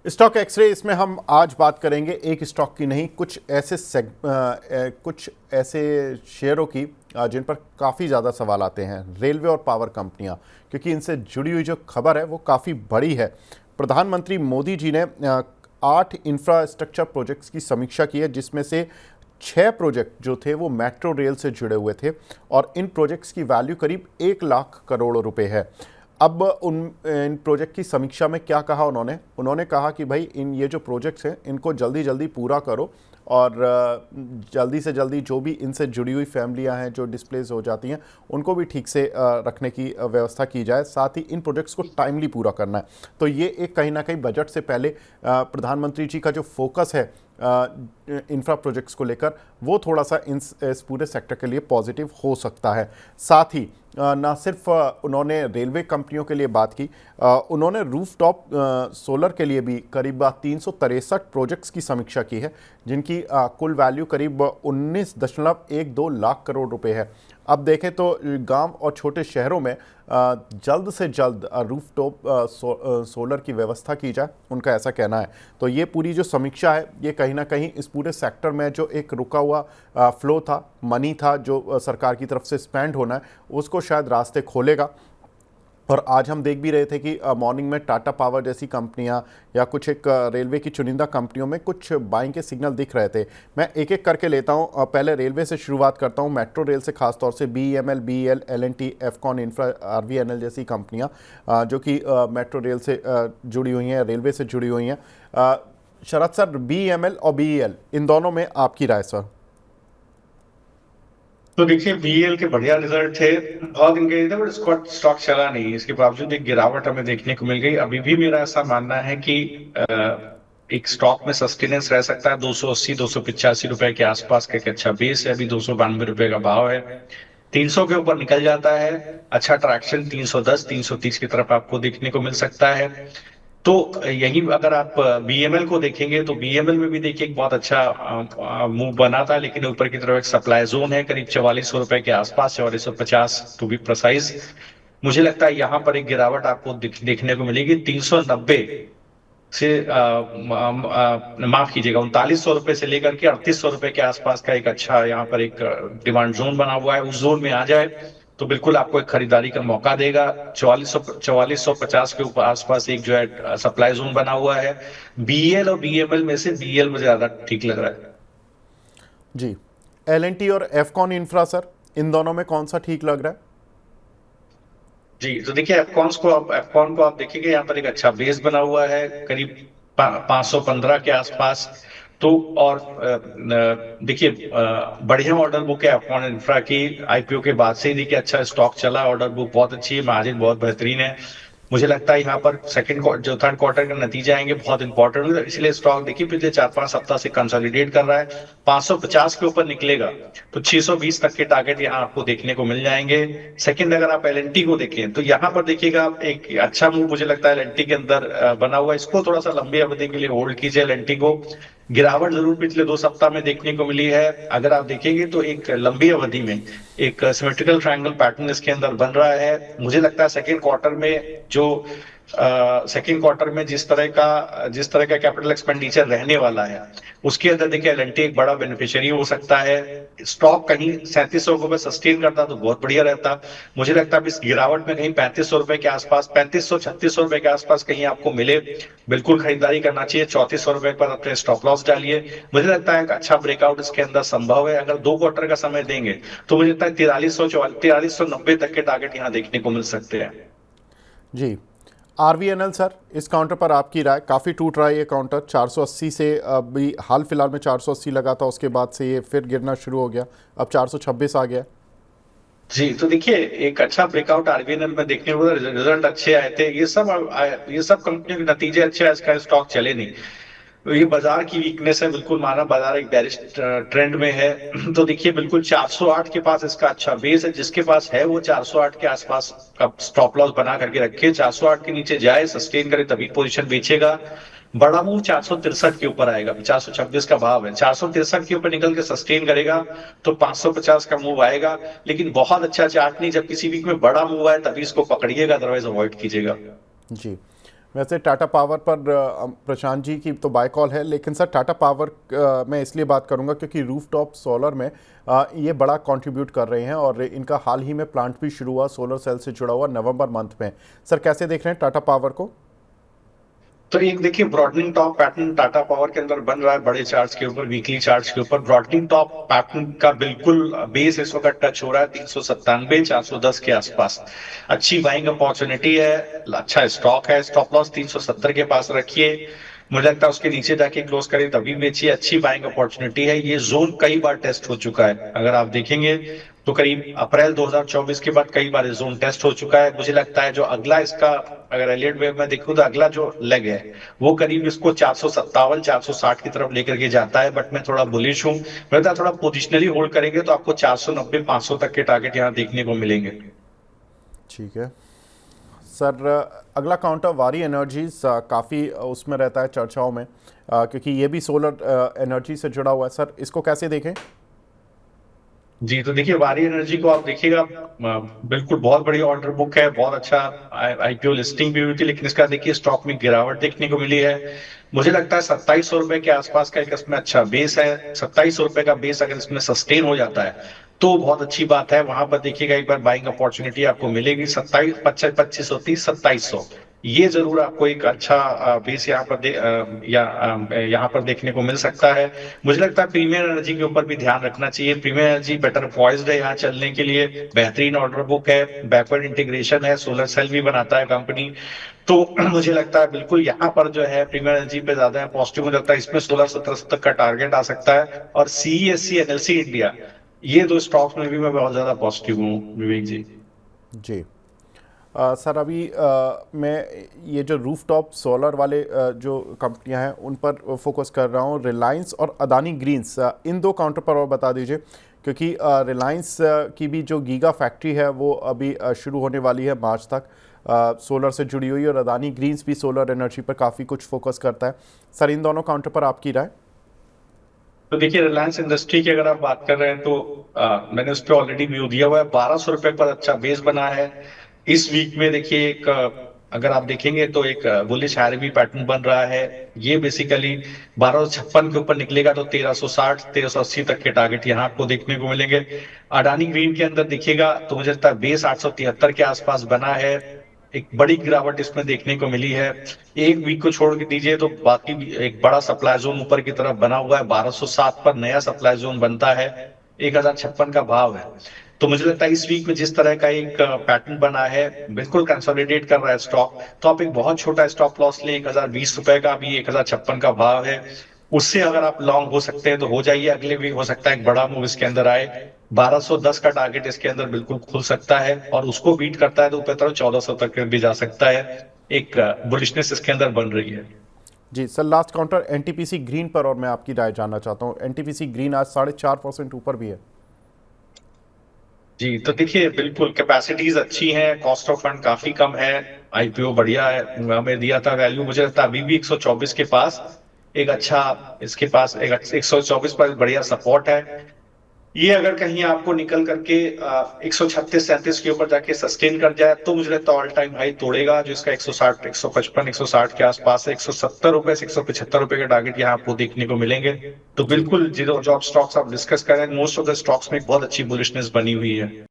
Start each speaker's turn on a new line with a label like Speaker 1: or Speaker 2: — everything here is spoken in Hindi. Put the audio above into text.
Speaker 1: स्टॉक एक्सरे इसमें हम आज बात करेंगे एक स्टॉक की नहीं, कुछ ऐसे शेयरों की जिन पर काफ़ी ज़्यादा सवाल आते हैं। रेलवे और पावर कंपनियां, क्योंकि इनसे जुड़ी हुई जो खबर है वो काफ़ी बड़ी है। प्रधानमंत्री मोदी जी ने 8 इंफ्रास्ट्रक्चर प्रोजेक्ट्स की समीक्षा की है, जिसमें से 6 प्रोजेक्ट जो थे वो मेट्रो रेल से जुड़े हुए थे और इन प्रोजेक्ट्स की वैल्यू करीब 1 लाख करोड़ रुपए है। अब इन प्रोजेक्ट की समीक्षा में क्या कहा उन्होंने कहा कि भाई ये जो प्रोजेक्ट्स हैं इनको जल्दी जल्दी पूरा करो और जल्दी से जल्दी जो भी इनसे जुड़ी हुई फैमिलियां हैं जो डिस्प्लेस हो जाती हैं उनको भी ठीक से रखने की व्यवस्था की जाए। साथ ही इन प्रोजेक्ट्स को टाइमली पूरा करना है। तो ये एक कहीं ना कहीं बजट से पहले प्रधानमंत्री जी का जो फोकस है इंफ्रा प्रोजेक्ट्स को लेकर, वो थोड़ा सा इस पूरे सेक्टर के लिए पॉजिटिव हो सकता है। साथ ही ना सिर्फ उन्होंने रेलवे कंपनियों के लिए बात की, उन्होंने रूफटॉप सोलर के लिए भी करीब 363 प्रोजेक्ट्स की समीक्षा की है, जिनकी कुल वैल्यू करीब 19.12 लाख करोड़ रुपए है। अब देखें तो गांव और छोटे शहरों में जल्द से जल्द रूफटॉप सोलर की व्यवस्था की जाए, उनका ऐसा कहना है। तो ये पूरी जो समीक्षा है ये कहीं ना कहीं इस पूरे सेक्टर में जो एक रुका हुआ फ्लो था, मनी था जो सरकार की तरफ से स्पेंड होना है, उसको शायद रास्ते खोलेगा। और आज हम देख भी रहे थे कि मॉर्निंग में टाटा पावर जैसी कंपनियां या कुछ एक रेलवे की चुनिंदा कंपनियों में कुछ बाइंग के सिग्नल दिख रहे थे। मैं एक एक करके लेता हूं। पहले रेलवे से शुरुआत करता हूं। मेट्रो रेल से खासतौर से BEML, BEL, L&T, Afcons infra, RVNL जैसी कंपनियां जो कि मेट्रो रेल से जुड़ी हुई हैं, रेलवे से जुड़ी हुई हैं। शरद सर, BEML और BEL इन दोनों में आपकी राय सर?
Speaker 2: तो देखिए, बीएल के बढ़िया रिजल्ट थे, बहुत दिन गए थे, बट स्टॉक चला नहीं। इसके बावजूद एक गिरावट हमें देखने को मिल गई। अभी भी मेरा ऐसा मानना है कि एक स्टॉक में सस्टेनेंस रह सकता है 280-285 रुपए के आसपास का एक अच्छा बेस है। अभी 292 रुपए का भाव है। 300 के ऊपर निकल जाता है, अच्छा ट्रैक्शन 310-330 की तरफ आपको देखने को मिल सकता है। तो यही अगर आप बीएमएल को देखेंगे तो बीएमएल में भी देखिए एक बहुत अच्छा मूव बना था, लेकिन ऊपर की तरफ एक सप्लाई जोन है करीब 4400 रुपए के आसपास, 4450 टू बी प्रिसाइज। मुझे लगता है यहाँ पर एक गिरावट आपको देखने को मिलेगी 390 से माफ कीजिएगा 3900 रुपए से लेकर के 3800 रुपए के आसपास का एक अच्छा यहाँ पर एक डिमांड जोन बना हुआ है। उस जोन में आ जाए तो बिल्कुल आपको एक खरीदारी का मौका देगा। 4450 के ऊपर आसपास एक जो है सप्लाई जोन बना हुआ है। बीएल और बीएमएल में से बीएल मुझे ज्यादा ठीक लग रहा है।
Speaker 1: जी, L&T और एफकॉन इंफ्रा सर, इन दोनों में कौन सा ठीक लग रहा है?
Speaker 2: जी, तो देखिए एफकॉन को आप देखिएगा, यहाँ पर एक अच्छा बेस बना हुआ है करीब 515 के आसपास। तो और देखिए बढ़िया ऑर्डर बुक है एफकॉन इंफ्रा की। आईपीओ के बाद से ही देखिए अच्छा स्टॉक चला, ऑर्डर बुक बहुत अच्छी है, मार्जिन बहुत बेहतरीन है। मुझे लगता है यहाँ पर जो थर्ड क्वार्टर का नतीजा आएंगे बहुत इंपॉर्टेंट है, इसलिए स्टॉक देखिए पिछले 4-5 सप्ताह से कंसोलिडेट कर रहा है। 550 के ऊपर निकलेगा तो 620 तक के टारगेट यहाँ आपको देखने को मिल जाएंगे। सेकंड, अगर आप एलएनटी को देखें तो यहाँ पर देखिएगा एक अच्छा मूव मुझे लगता है एलएनटी के अंदर बना हुआ है। इसको थोड़ा सा लंबी अवधि के लिए होल्ड कीजिए। एलएनटी को गिरावट जरूर पिछले 2 सप्ताह में देखने को मिली है। अगर आप देखेंगे तो एक लंबी अवधि में एक सिमेट्रिकल ट्रायंगल पैटर्न इसके अंदर बन रहा है। मुझे लगता है सेकेंड क्वार्टर में जिस तरह का कैपिटल एक्सपेंडिचर रहने वाला है उसके अंदर देखिए एलएनटी एक बड़ा बेनिफिशियरी हो सकता है। स्टॉक कहीं 3700 रुपए सस्टेन करता तो बहुत बढ़िया रहता। मुझे लगता है इस गिरावट में कहीं 3500 रुपए के आसपास, 3500-3600 रुपए के आसपास कहीं आपको मिले, बिल्कुल खरीदारी करना चाहिए। 3400 रुपए पर अपने स्टॉप लॉस डालिए। मुझे लगता है एक अच्छा ब्रेकआउट इसके अंदर संभव है। अगर 2 क्वार्टर का समय देंगे तो मुझे लगता है 4390 तक के टारगेट यहाँ देखने को मिल सकते हैं।
Speaker 1: जी, RVNL सर, इस काउंटर पर आपकी राय? काफ़ी टूट रहा है ये काउंटर। 480 से अभी हाल फिलहाल में 480 लगा था, उसके बाद से ये फिर गिरना शुरू हो गया, अब 426 आ गया।
Speaker 2: जी, तो देखिए एक अच्छा ब्रेकआउट आरबीएनएल में देखने को रिजल्ट अच्छे आए थे। ये सब कंपनियों के नतीजे अच्छे हैं, इसका स्टॉक चले नहीं। तो ये बाजार की वीकनेस है, बिल्कुल माना बाजार एक बेरिश ट्रेंड में है। तो देखिए बिल्कुल 408 के पास इसका अच्छा बेस है। जिसके पास है वो 408 के आसपास का स्टॉप लॉस बना करके रखे। 408 के नीचे जाए, सस्टेन करे तभी पोजीशन बेचेगा। बड़ा मूव 463 के ऊपर आएगा। 426 का भाव है, 463 के ऊपर निकल के सस्टेन करेगा तो 550 का मूव आएगा। लेकिन बहुत अच्छा चार्ट नहीं, जब किसी वीक में बड़ा मूव आए तभी इसको पकड़िएगा, अदरवाइज अवॉइड कीजिएगा।
Speaker 1: जी, वैसे टाटा पावर पर प्रशांत जी की तो बाय कॉल है, लेकिन सर टाटा पावर मैं इसलिए बात करूंगा क्योंकि रूफटॉप सोलर में ये बड़ा कंट्रीब्यूट कर रहे हैं और इनका हाल ही में प्लांट भी शुरू हुआ सोलर सेल से जुड़ा हुआ नवंबर मंथ में। सर कैसे देख रहे हैं टाटा पावर को?
Speaker 2: तो एक देखिए broadening top pattern Tata power के अंदर बन रहा है बड़े चार्ज के ऊपर, वीकली चार्ज के ऊपर। ब्रॉडनिंग टॉप पैटर्न का बिल्कुल बेस इस वक्त टच हो रहा है 397 410 के आसपास। अच्छी बाइंग अपॉर्चुनिटी है, अच्छा स्टॉक है। स्टॉप लॉस 370 के पास रखिए, मुझे लगता है उसके नीचे जाके क्लोज करें तभी बेचिए। अच्छी बाइंग अपॉर्चुनिटी है। ये जोन कई बार टेस्ट हो चुका है, अगर आप देखेंगे तो करीब अप्रैल 2024 के बाद कई बार जोन टेस्ट हो चुका है। मुझे लगता है जो अगला इसका, अगर एलियट वेव में देखूं तो अगला जो लेग है वो करीब इसको 457 460 की तरफ लेकर के जाता है। बट मैं थोड़ा बुलिश हूं, मुझे लगता है थोड़ा पोजिशनली होल्ड करेंगे तो आपको 490 500 तक के टारगेट यहाँ देखने को मिलेंगे।
Speaker 1: ठीक है सर, अगला काउंटर वारी एनर्जीज काफ़ी उसमें रहता है चर्चाओं में, क्योंकि ये भी सोलर एनर्जी से जुड़ा हुआ है। सर इसको कैसे देखें?
Speaker 2: जी तो देखिए वारी एनर्जी को आप देखिएगा, बिल्कुल बहुत बड़ी ऑर्डर बुक है, बहुत अच्छा आईपीओ लिस्टिंग भी हुई थी, लेकिन इसका देखिए स्टॉक में गिरावट देखने को मिली है। मुझे लगता है 2700 रुपए के आसपास का एक इसमें अच्छा बेस है। 2700 रुपए का बेस अगर इसमें सस्टेन हो जाता है तो बहुत अच्छी बात है। वहां पर देखिएगा एक बार बाइंग अपॉर्चुनिटी आपको मिलेगी 27 2530 2700। ये जरूर आपको एक अच्छा बेस यहाँ पर यहाँ पर देखने को मिल सकता है। मुझे लगता है प्रीमियर एनर्जी के ऊपर भी ध्यान रखना चाहिए। प्रीमियर एनर्जी बेटर पॉइज्ड है यहाँ चलने के लिए, बेहतरीन ऑर्डर बुक है, बैकवर्ड इंटीग्रेशन है, सोलर सेल भी बनाता है कंपनी। तो मुझे लगता है बिल्कुल यहाँ पर जो है प्रीमियर एनर्जी पे ज्यादा है पॉजिटिव। मुझे लगता है इसमें 16-17 तक का टारगेट आ सकता है। और सीईएससी एनएलसी इंडिया, ये दो स्टॉक्स में भी मैं बहुत ज्यादा पॉजिटिव हूँ विवेक जी।
Speaker 1: जी सर, अभी मैं ये जो रूफटॉप सोलर वाले जो कंपनियां हैं उन पर फोकस कर रहा हूँ। रिलायंस और अदानी ग्रीन्स, इन दो काउंटर पर और बता दीजिए, क्योंकि रिलायंस की भी जो गीगा फैक्ट्री है वो अभी शुरू होने वाली है मार्च तक, सोलर से जुड़ी हुई, और अदानी ग्रीन्स भी सोलर एनर्जी पर काफ़ी कुछ फोकस करता है। सर इन दोनों काउंटर पर आपकी राय?
Speaker 2: तो देखिए रिलायंस इंडस्ट्री की अगर आप बात कर रहे हैं तो मैंने उस पर ऑलरेडी व्यू दिया हुआ है। 1200 रुपए पर अच्छा बेस बना है। इस वीक में देखिए एक अगर आप देखेंगे तो एक बुलिश आरबी पैटर्न बन रहा है। ये बेसिकली 1256 के ऊपर निकलेगा तो 1360 1380 तक के टारगेट यहाँ आपको देखने को मिलेंगे। अडानी ग्रीन के अंदर देखिएगा तो मुझे लगता है बेस 873 के आसपास बना है। एक बड़ी गिरावट इसमें देखने को मिली है। एक वीक को छोड़ के दीजिए तो बाकी भी एक बड़ा सप्लाई जोन ऊपर की तरफ बना हुआ है। 1207 पर नया सप्लाई जोन बनता है, 1056 का भाव है। तो मुझे लगता है इस वीक में जिस तरह का एक पैटर्न बना है, बिल्कुल कंसोलिडेट कर रहा है स्टॉक, तो आप एक बहुत छोटा स्टॉप लॉस लें 1020 रुपए का, भी 1056 का भाव है। उससे अगर आप लॉन्ग हो सकते हैं तो हो जाइए। अगले वीक हो सकता है एक बड़ा मूव इसके अंदर आए। 1210 का टारगेट इसके अंदर बिल्कुल खुल सकता है, और उसको बीट करता है तो ऊपर तरफ 1400 तक भी जा सकता है। एक बुलिशनेस इसके अंदर बन रही है।
Speaker 1: जी sir, last counter NTPC green पर और मैं आपकी राय जानना चाहता हूँ। एनटीपीसी ग्रीन आज 4.5% ऊपर भी है।
Speaker 2: जी तो देखिए बिल्कुल कैपेसिटीज अच्छी हैं, कॉस्ट ऑफ फंड काफी कम है, आईपीओ बढ़िया है। हमें दिया था वैल्यू, मुझे लगता है अभी भी 124 के पास एक अच्छा, इसके पास एक 124 पर बढ़िया सपोर्ट है। ये अगर कहीं आपको निकल करके 136 37 के ऊपर जाके सस्टेन कर जाए तो मुझे लगता है ऑल टाइम हाई तोड़ेगा, जो इसका 160 155 160 के आसपास है। 170 रुपए से 175 रुपए के टारगेट यहाँ आपको देखने को मिलेंगे। तो
Speaker 1: जी
Speaker 2: बिल्कुल जो स्टॉक्स आप डिस्कस करें, मोस्ट ऑफ द स्टॉक्स में एक बहुत अच्छी बुलिशनेस बनी हुई है।